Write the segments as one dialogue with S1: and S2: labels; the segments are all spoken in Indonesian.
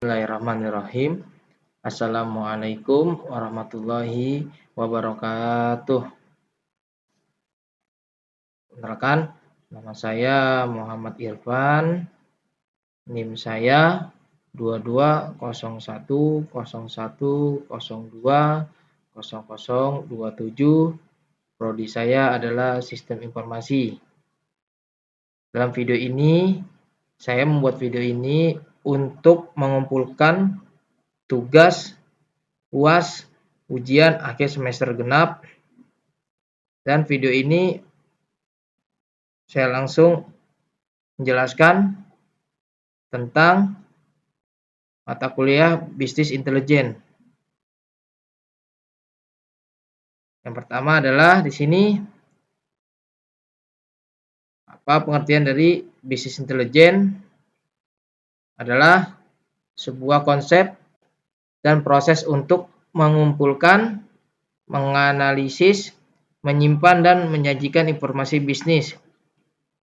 S1: Bismillahirrahmanirrahim. Assalamualaikum warahmatullahi wabarakatuh. Perkenalkan, nama saya Muhammad Irfan. NIM saya 220101020027. Prodi saya adalah Sistem Informasi. Dalam video ini, saya membuat video ini untuk mengumpulkan tugas UAS ujian akhir semester genap, dan video ini saya langsung menjelaskan tentang mata kuliah Bisnis Intelijen. Yang pertama adalah di sini apa pengertian dari Bisnis Intelijen adalah sebuah konsep dan proses untuk mengumpulkan, menganalisis, menyimpan, dan menyajikan informasi bisnis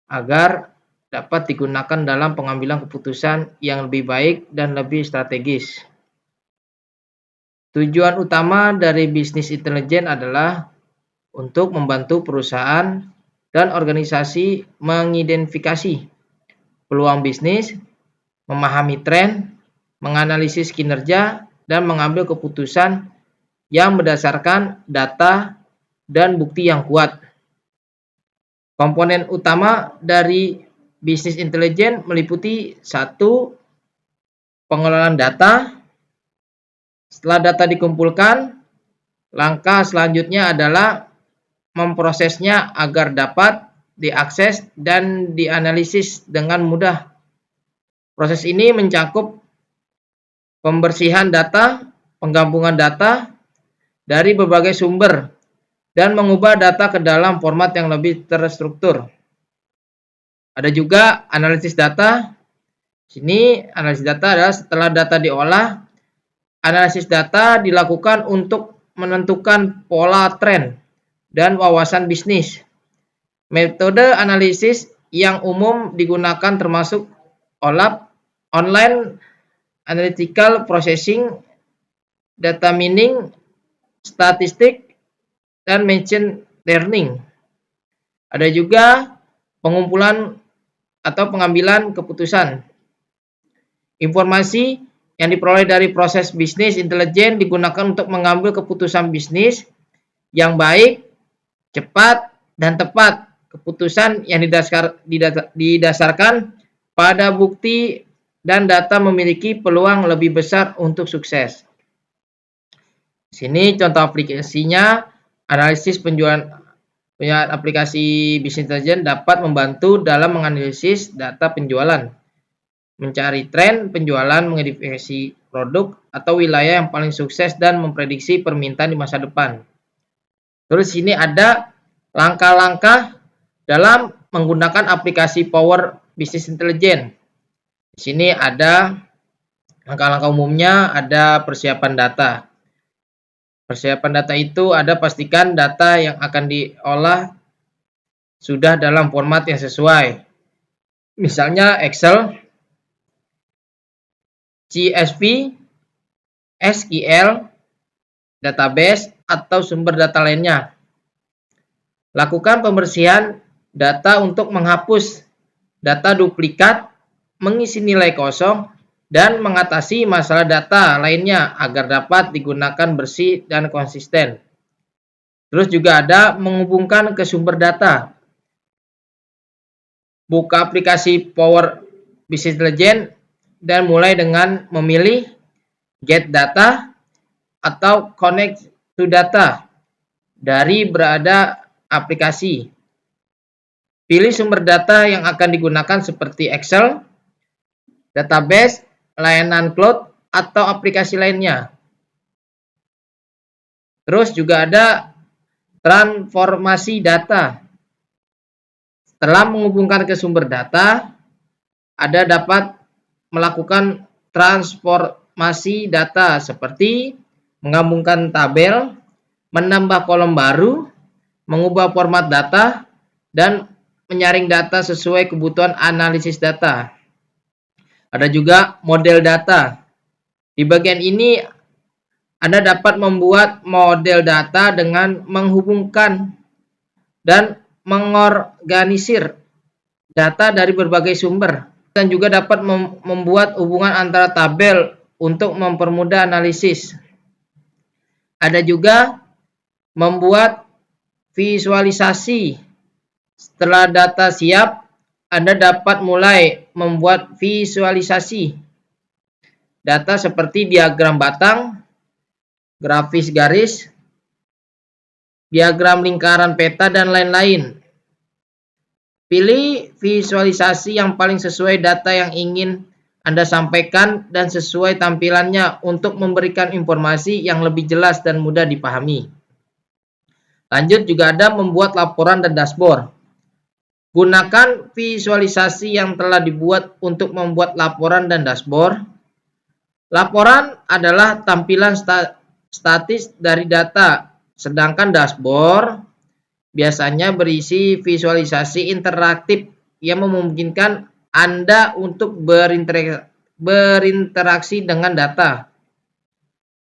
S1: agar dapat digunakan dalam pengambilan keputusan yang lebih baik dan lebih strategis. Tujuan utama dari bisnis intelijen adalah untuk membantu perusahaan dan organisasi mengidentifikasi peluang bisnis, memahami tren, menganalisis kinerja, dan mengambil keputusan yang berdasarkan data dan bukti yang kuat. Komponen utama dari bisnis intelijen meliputi 1. Pengelolaan data. Setelah data dikumpulkan, langkah selanjutnya adalah memprosesnya agar dapat diakses dan dianalisis dengan mudah. Proses ini mencakup pembersihan data, penggabungan data dari berbagai sumber, dan mengubah data ke dalam format yang lebih terstruktur. Ada juga analisis data. Sini analisis data adalah setelah data diolah, analisis data dilakukan untuk menentukan pola tren dan wawasan bisnis. Metode analisis yang umum digunakan termasuk OLAP, Online Analytical Processing, Data Mining, Statistik, dan Machine Learning. Ada juga pengumpulan atau pengambilan keputusan. Informasi yang diperoleh dari proses bisnis intelijen digunakan untuk mengambil keputusan bisnis yang baik, cepat, dan tepat. Keputusan yang didasarkan pada bukti dan data memiliki peluang lebih besar untuk sukses. Sini contoh aplikasinya, analisis penjualan. Aplikasi bisnis intelijen dapat membantu dalam menganalisis data penjualan, mencari tren penjualan, mengidentifikasi produk atau wilayah yang paling sukses, dan memprediksi permintaan di masa depan. Terus sini ada langkah-langkah dalam menggunakan aplikasi Power Business Intelijen. Di sini ada langkah-langkah umumnya, ada persiapan data. Persiapan data itu ada pastikan data yang akan diolah sudah dalam format yang sesuai. Misalnya Excel, CSV, SQL, database, atau sumber data lainnya. Lakukan pembersihan data untuk menghapus data duplikat, mengisi nilai kosong, dan mengatasi masalah data lainnya agar dapat digunakan bersih dan konsisten. Terus juga ada menghubungkan ke sumber data. Buka aplikasi Power Business Intelijen dan mulai dengan memilih Get Data atau Connect to Data dari berada aplikasi. Pilih sumber data yang akan digunakan seperti Excel, database, layanan cloud, atau aplikasi lainnya. Terus juga ada transformasi data. Setelah menghubungkan ke sumber data, ada dapat melakukan transformasi data seperti menggabungkan tabel, menambah kolom baru, mengubah format data, dan menyaring data sesuai kebutuhan analisis data. Ada juga model data. Di bagian ini Anda dapat membuat model data dengan menghubungkan dan mengorganisir data dari berbagai sumber, dan juga dapat membuat hubungan antara tabel untuk mempermudah analisis. Ada juga membuat visualisasi. Setelah data siap, Anda dapat mulai membuat visualisasi data seperti diagram batang, grafis garis, diagram lingkaran peta, dan lain-lain. Pilih visualisasi yang paling sesuai data yang ingin Anda sampaikan dan sesuai tampilannya untuk memberikan informasi yang lebih jelas dan mudah dipahami. Lanjut, juga ada membuat laporan dan dashboard. Gunakan visualisasi yang telah dibuat untuk membuat laporan dan dashboard. Laporan adalah tampilan statis dari data, sedangkan dashboard biasanya berisi visualisasi interaktif yang memungkinkan Anda untuk berinteraksi dengan data.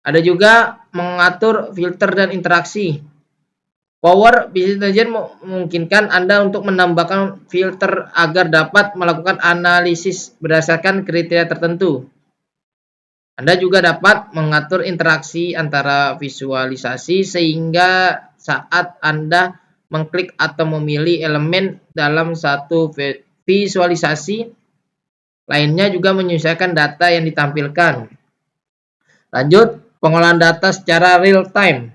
S1: Ada juga mengatur filter dan interaksi. Power Business Intelligence memungkinkan Anda untuk menambahkan filter agar dapat melakukan analisis berdasarkan kriteria tertentu. Anda juga dapat mengatur interaksi antara visualisasi sehingga saat Anda mengklik atau memilih elemen dalam satu visualisasi, lainnya juga menyesuaikan data yang ditampilkan. Lanjut, pengolahan data secara real time.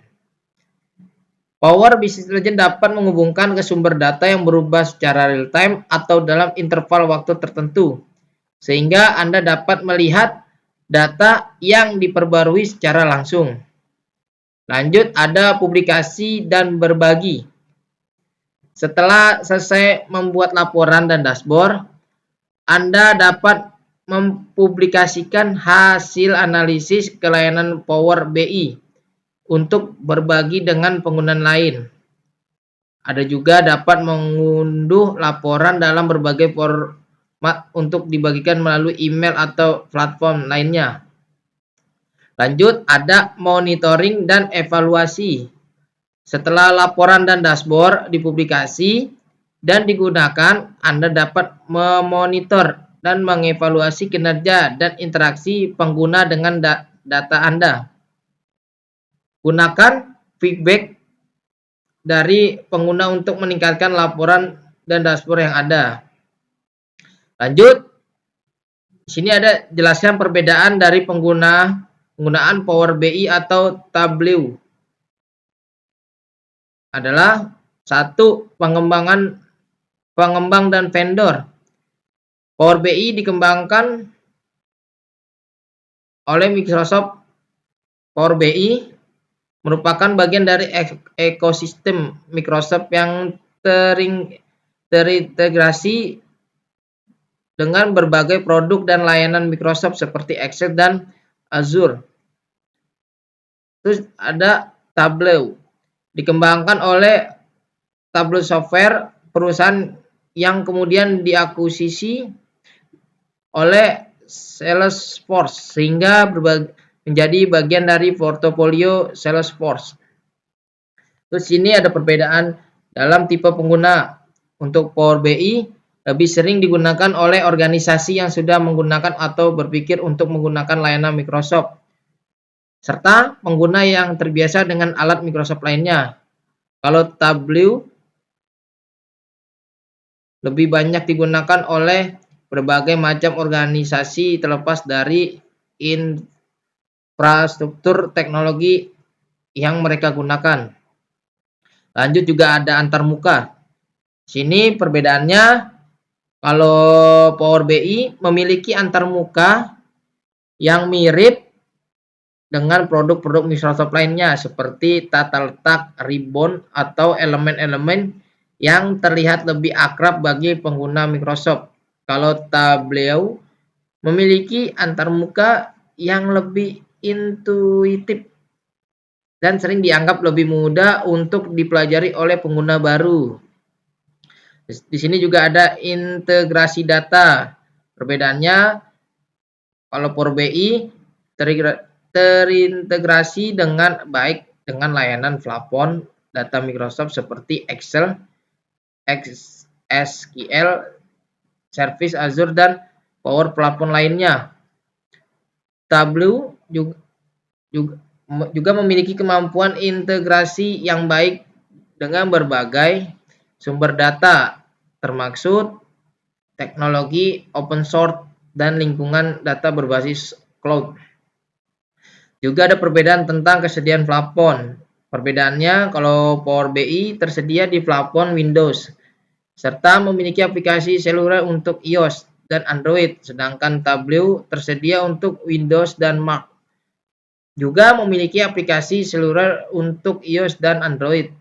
S1: Power Business Intelligence dapat menghubungkan ke sumber data yang berubah secara real time atau dalam interval waktu tertentu, sehingga Anda dapat melihat data yang diperbarui secara langsung. Lanjut, ada publikasi dan berbagi. Setelah selesai membuat laporan dan dashboard, Anda dapat mempublikasikan hasil analisis ke layanan Power BI untuk berbagi dengan pengguna lain. Ada juga dapat mengunduh laporan dalam berbagai format untuk dibagikan melalui email atau platform lainnya. Lanjut, ada monitoring dan evaluasi. Setelah laporan dan dashboard dipublikasi dan digunakan, Anda dapat memonitor dan mengevaluasi kinerja dan interaksi pengguna dengan data Anda. Gunakan feedback dari pengguna untuk meningkatkan laporan dan dashboard yang ada. Lanjut, di sini ada jelaskan perbedaan dari penggunaan Power BI atau Tableau. Adalah satu, pengembang dan vendor. Power BI dikembangkan oleh Microsoft. Power BI merupakan bagian dari ekosistem Microsoft yang terintegrasi dengan berbagai produk dan layanan Microsoft seperti Excel dan Azure. Terus ada Tableau, dikembangkan oleh Tableau Software, perusahaan yang kemudian diakuisisi oleh Salesforce sehingga menjadi bagian dari portofolio Salesforce. Terus ini ada perbedaan dalam tipe pengguna. Untuk Power BI lebih sering digunakan oleh organisasi yang sudah menggunakan atau berpikir untuk menggunakan layanan Microsoft, serta pengguna yang terbiasa dengan alat Microsoft lainnya. Kalau Tableau lebih banyak digunakan oleh berbagai macam organisasi terlepas dari infrastruktur teknologi yang mereka gunakan. Lanjut, juga ada antarmuka. Sini perbedaannya, kalau Power BI memiliki antarmuka yang mirip dengan produk-produk Microsoft lainnya seperti tata letak, ribbon, atau elemen-elemen yang terlihat lebih akrab bagi pengguna Microsoft. Kalau Tableau memiliki antarmuka yang lebih intuitif dan sering dianggap lebih mudah untuk dipelajari oleh pengguna baru. Di sini juga ada integrasi data. Perbedaannya, kalau Power BI terintegrasi dengan baik dengan layanan plafon data Microsoft seperti Excel, SQL, Service Azure, dan Power Platform lainnya. Tableau juga memiliki kemampuan integrasi yang baik dengan berbagai sumber data, termasuk teknologi open source dan lingkungan data berbasis cloud. Juga ada perbedaan tentang kesediaan plafon. Perbedaannya, kalau Power BI tersedia di plafon Windows, serta memiliki aplikasi seluler untuk iOS dan Android, sedangkan Tableau tersedia untuk Windows dan Mac. Juga memiliki aplikasi seluler untuk iOS dan Android.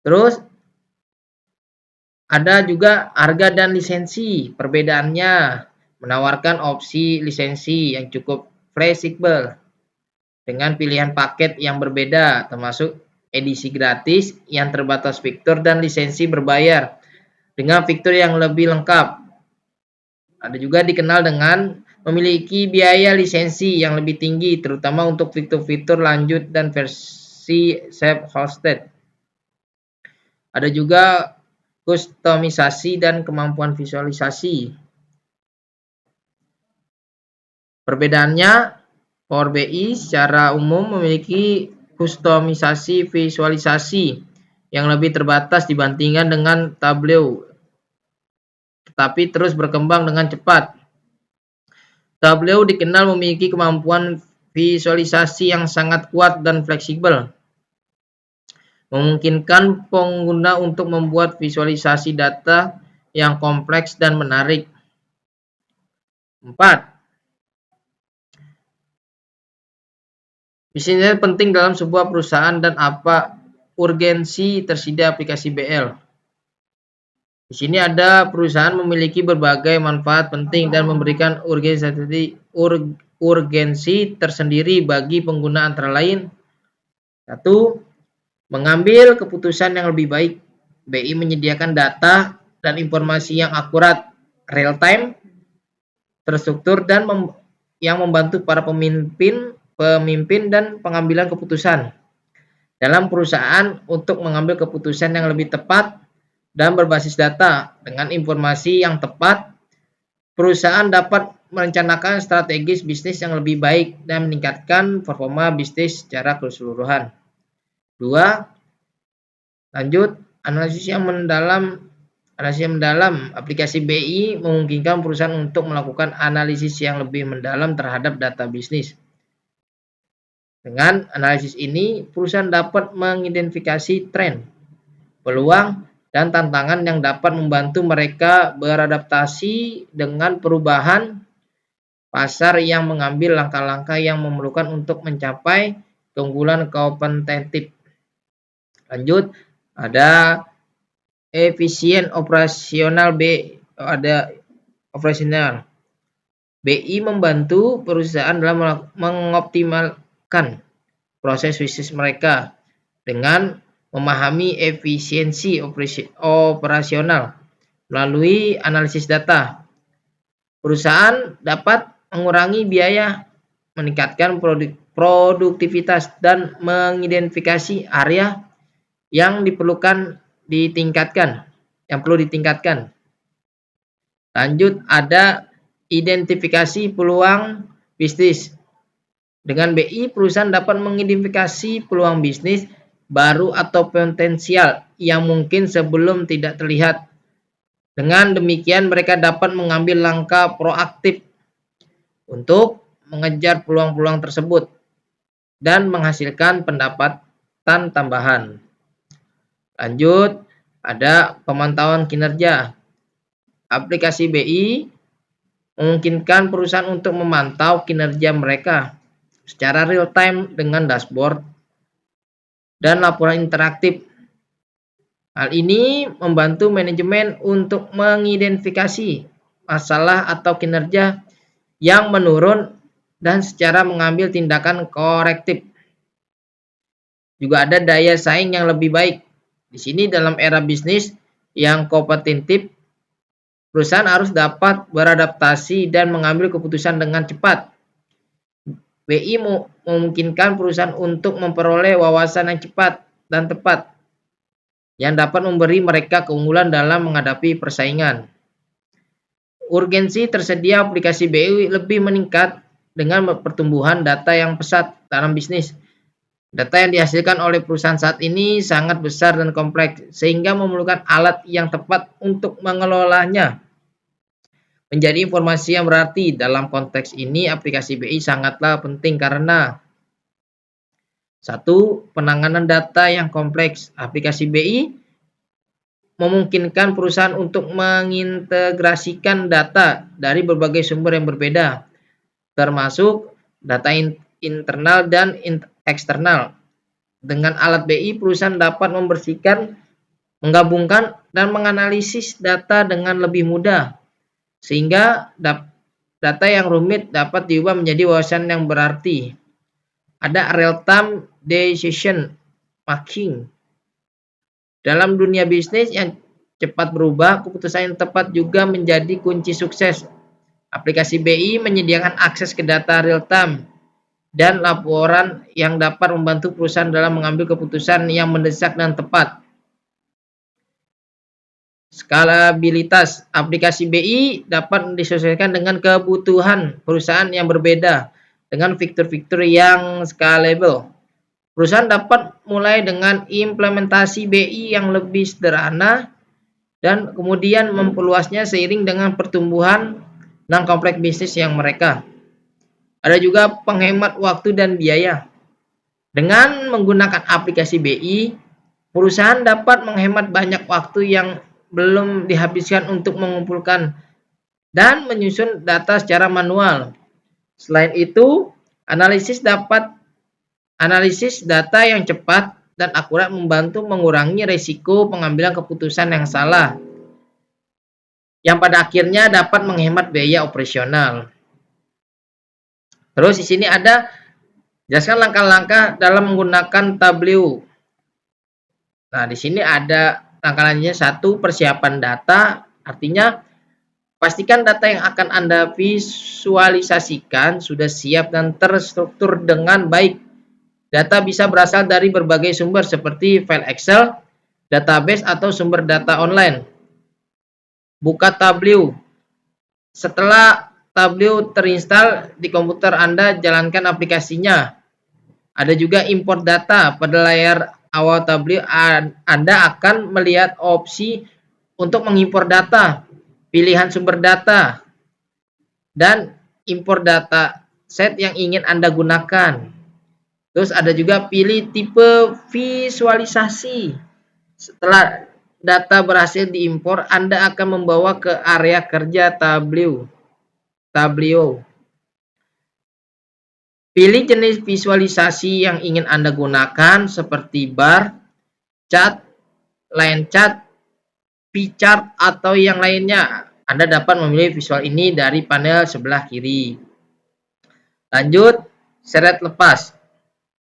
S1: Terus ada juga harga dan lisensi. Perbedaannya menawarkan opsi lisensi yang cukup fleksibel dengan pilihan paket yang berbeda, termasuk edisi gratis yang terbatas fitur dan lisensi berbayar dengan fitur yang lebih lengkap. Ada juga dikenal dengan memiliki biaya lisensi yang lebih tinggi, terutama untuk fitur-fitur lanjut dan versi self-hosted. Ada juga kustomisasi dan kemampuan visualisasi. Perbedaannya, Power BI secara umum memiliki kustomisasi visualisasi yang lebih terbatas dibandingkan dengan Tableau, tetapi terus berkembang dengan cepat. Tableau dikenal memiliki kemampuan visualisasi yang sangat kuat dan fleksibel, memungkinkan pengguna untuk membuat visualisasi data yang kompleks dan menarik. 4. Bisnisnya penting dalam sebuah perusahaan dan apa urgensi tersedia aplikasi BL. Di sini ada perusahaan memiliki berbagai manfaat penting dan memberikan urgensi tersendiri bagi pengguna, antara lain: 1. Mengambil keputusan yang lebih baik. BI menyediakan data dan informasi yang akurat, real time, terstruktur, dan yang membantu para pemimpin dan pengambilan keputusan dalam perusahaan untuk mengambil keputusan yang lebih tepat dan berbasis data. Dengan informasi yang tepat, perusahaan dapat merencanakan strategi bisnis yang lebih baik dan meningkatkan performa bisnis secara keseluruhan. 2. Lanjut, analisis yang mendalam. Aplikasi BI memungkinkan perusahaan untuk melakukan analisis yang lebih mendalam terhadap data bisnis. Dengan analisis ini, perusahaan dapat mengidentifikasi tren, peluang, dan tantangan yang dapat membantu mereka beradaptasi dengan perubahan pasar yang mengambil langkah-langkah yang memerlukan untuk mencapai keunggulan kompetitif. Lanjut, ada efisien operasional BI membantu perusahaan dalam mengoptimalkan proses bisnis mereka dengan memahami efisiensi operasional melalui analisis data. Perusahaan dapat mengurangi biaya, meningkatkan produktivitas, dan mengidentifikasi area yang perlu ditingkatkan. Lanjut, ada identifikasi peluang bisnis. Dengan BI, perusahaan dapat mengidentifikasi peluang bisnis baru atau potensial yang mungkin sebelum tidak terlihat. Dengan demikian, mereka dapat mengambil langkah proaktif untuk mengejar peluang-peluang tersebut dan menghasilkan pendapatan tambahan. Lanjut, ada pemantauan kinerja. Aplikasi BI memungkinkan perusahaan untuk memantau kinerja mereka secara real time dengan dashboard dan laporan interaktif. Hal ini membantu manajemen untuk mengidentifikasi masalah atau kinerja yang menurun dan secara mengambil tindakan korektif. Juga ada daya saing yang lebih baik. Di sini dalam era bisnis yang kompetitif, perusahaan harus dapat beradaptasi dan mengambil keputusan dengan cepat. BI memungkinkan perusahaan untuk memperoleh wawasan yang cepat dan tepat yang dapat memberi mereka keunggulan dalam menghadapi persaingan. Urgensi tersedia aplikasi BI lebih meningkat dengan pertumbuhan data yang pesat dalam bisnis. Data yang dihasilkan oleh perusahaan saat ini sangat besar dan kompleks, sehingga memerlukan alat yang tepat untuk mengelolanya. Menjadi informasi yang berarti dalam konteks ini, aplikasi BI sangatlah penting karena satu, penanganan data yang kompleks. Aplikasi BI memungkinkan perusahaan untuk mengintegrasikan data dari berbagai sumber yang berbeda, termasuk data internal dan eksternal. Dengan alat BI, perusahaan dapat membersihkan, menggabungkan, dan menganalisis data dengan lebih mudah, sehingga data yang rumit dapat diubah menjadi wawasan yang berarti. Ada real-time decision making. Dalam dunia bisnis yang cepat berubah, keputusan yang tepat juga menjadi kunci sukses. Aplikasi BI menyediakan akses ke data real-time dan laporan yang dapat membantu perusahaan dalam mengambil keputusan yang mendesak dan tepat. Skalabilitas aplikasi BI dapat disesuaikan dengan kebutuhan perusahaan yang berbeda dengan fitur-fitur yang scalable. Perusahaan dapat mulai dengan implementasi BI yang lebih sederhana dan kemudian memperluasnya seiring dengan pertumbuhan dan kompleks bisnis yang mereka. Ada juga penghemat waktu dan biaya. Dengan menggunakan aplikasi BI, perusahaan dapat menghemat banyak waktu yang belum dihabiskan untuk mengumpulkan dan menyusun data secara manual. Selain itu, analisis data yang cepat dan akurat membantu mengurangi risiko pengambilan keputusan yang salah, yang pada akhirnya dapat menghemat biaya operasional. Terus di sini ada jelaskan langkah-langkah dalam menggunakan Tableau. Nah, di sini ada langkah-langkahnya. Satu, persiapan data, artinya pastikan data yang akan Anda visualisasikan sudah siap dan terstruktur dengan baik. Data bisa berasal dari berbagai sumber seperti file Excel, database, atau sumber data online. Buka Tableau. Setelah Tableau terinstall di komputer Anda, jalankan aplikasinya. Ada juga import data. Pada layar awal Tableau, Anda akan melihat opsi untuk mengimpor data, pilihan sumber data, dan impor data set yang ingin Anda gunakan. Terus ada juga pilih tipe visualisasi. Setelah data berhasil diimpor, Anda akan membawa ke area kerja Tableau. Pilih jenis visualisasi yang ingin Anda gunakan seperti bar, chart, line chart, pie chart, atau yang lainnya. Anda dapat memilih visual ini dari panel sebelah kiri. Lanjut, seret lepas.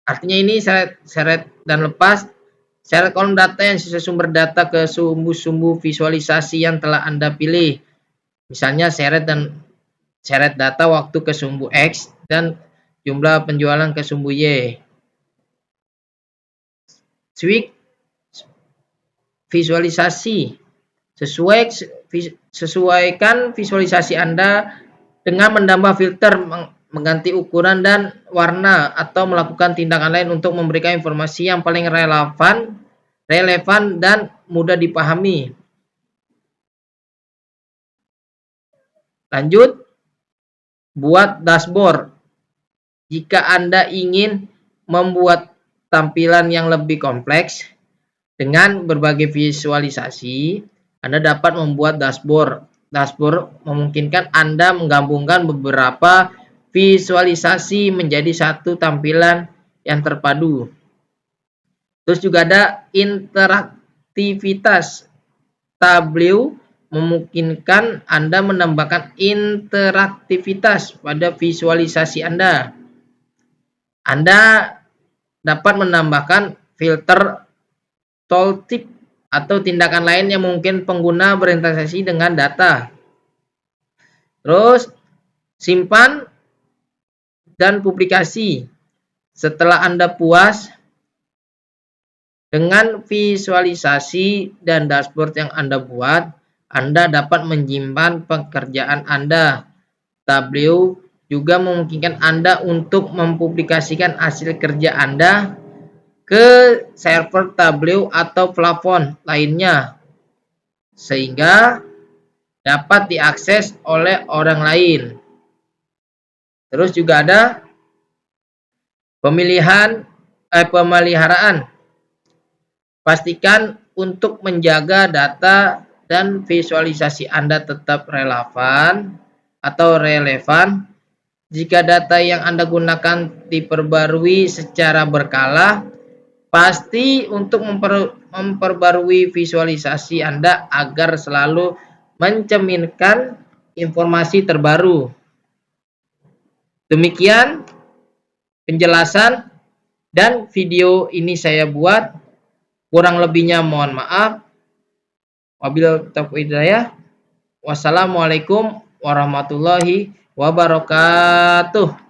S1: Artinya ini seret dan lepas. Seret kolom data yang sesuai sumber data ke sumbu-sumbu visualisasi yang telah Anda pilih. Misalnya seret data waktu ke sumbu X dan jumlah penjualan ke sumbu Y. Switch visualisasi. Sesuaikan visualisasi Anda dengan menambah filter, mengganti ukuran dan warna, atau melakukan tindakan lain untuk memberikan informasi yang paling relevan dan mudah dipahami. Lanjut, buat dashboard. Jika Anda ingin membuat tampilan yang lebih kompleks dengan berbagai visualisasi, Anda dapat membuat dashboard. Dashboard memungkinkan Anda menggabungkan beberapa visualisasi menjadi satu tampilan yang terpadu. Terus juga ada interaktivitas. Tableau memungkinkan Anda menambahkan interaktivitas pada visualisasi Anda. Anda dapat menambahkan filter, tooltip, atau tindakan lain yang mungkin pengguna berinteraksi dengan data. Terus simpan dan publikasi. Setelah Anda puas dengan visualisasi dan dashboard yang Anda buat, Anda dapat menyimpan pekerjaan Anda. Tableau juga memungkinkan Anda untuk mempublikasikan hasil kerja Anda ke server Tableau atau plafon lainnya, sehingga dapat diakses oleh orang lain. Terus juga ada pemeliharaan. Pastikan untuk menjaga data dan visualisasi Anda tetap relevan. Jika data yang Anda gunakan diperbarui secara berkala, pasti untuk memperbarui visualisasi Anda agar selalu mencerminkan informasi terbaru. Demikian penjelasan dan video ini saya buat. Kurang lebihnya mohon maaf. Wabillahi taufiq hidayah. Wassalamualaikum warahmatullahi wabarakatuh.